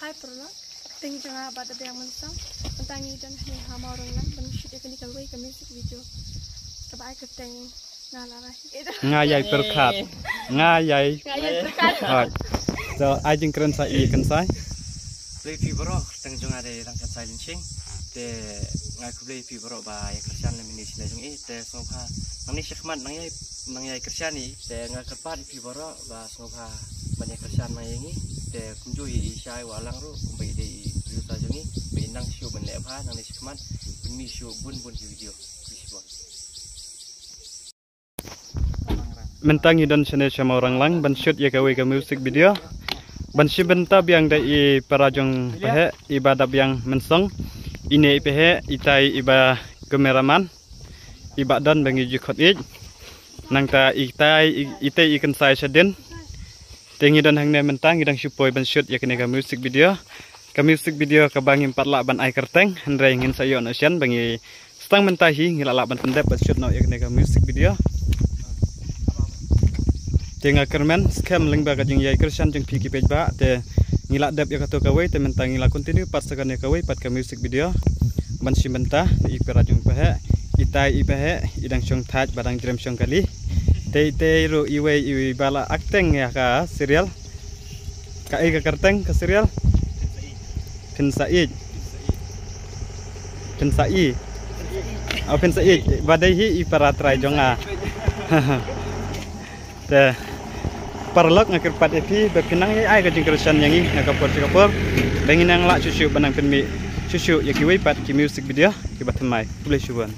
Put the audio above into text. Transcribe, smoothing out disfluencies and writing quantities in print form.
hai perlu tinggi jangan apa tapi yang mensang tentang ini dan hama orang lain dan shoot ini kalau ke music video coba aku teng ngalah ngayai berkat ngayai berkat so ai jeng keren sai kan sai play pibro teng jong ada rangkat sai lincing te ngai ku play pibro ba ya kerjaan lemini sila jong te sopha nang ni syekman nang yai kerjaan ni te ngai kerpat pibro ba sopha banyak kerjaan mai ini te kunjui syai walang ru kumbai de yuta jong ni benang syu ben lepha nang ni syekman bumi syu bun video mentang dan channel sama orang lang ban shoot ya gawe ke music video ban si benta biang dai parajong pehe ibadah biang mensong ini pehe itai iba kameraman ibadan bangi jukot ij nang ta itai ikan sai seden tengi dan hang ne mentang idang supoi ban shoot ya kene ke music video ke bangi 4 lak ban ai kerteng hendrai ngin sayo nasian bangi stang mentahi ngilak ban pendep ban shoot no ya kene ke music video Tengah kermen scam link baga jeng yai kersan jeng piki page ba te ngilak dap ya kato kawai te mentang ngilak continue pas segan ya kawai pat ke music video ban si mentah i perajung pehe itai i pehe idang syong taj badang jrem syong kali te ro iwe bala akteng ya ka serial ka ka kerteng ke serial pensai badai hi i paratrai jonga te parlok ngakir pat epi berkenang ai ka jeng kersan yangi ngakapor bengin yang lak cucu banang penmi cucu ya kiwai pat ki music video ki batemai boleh syuban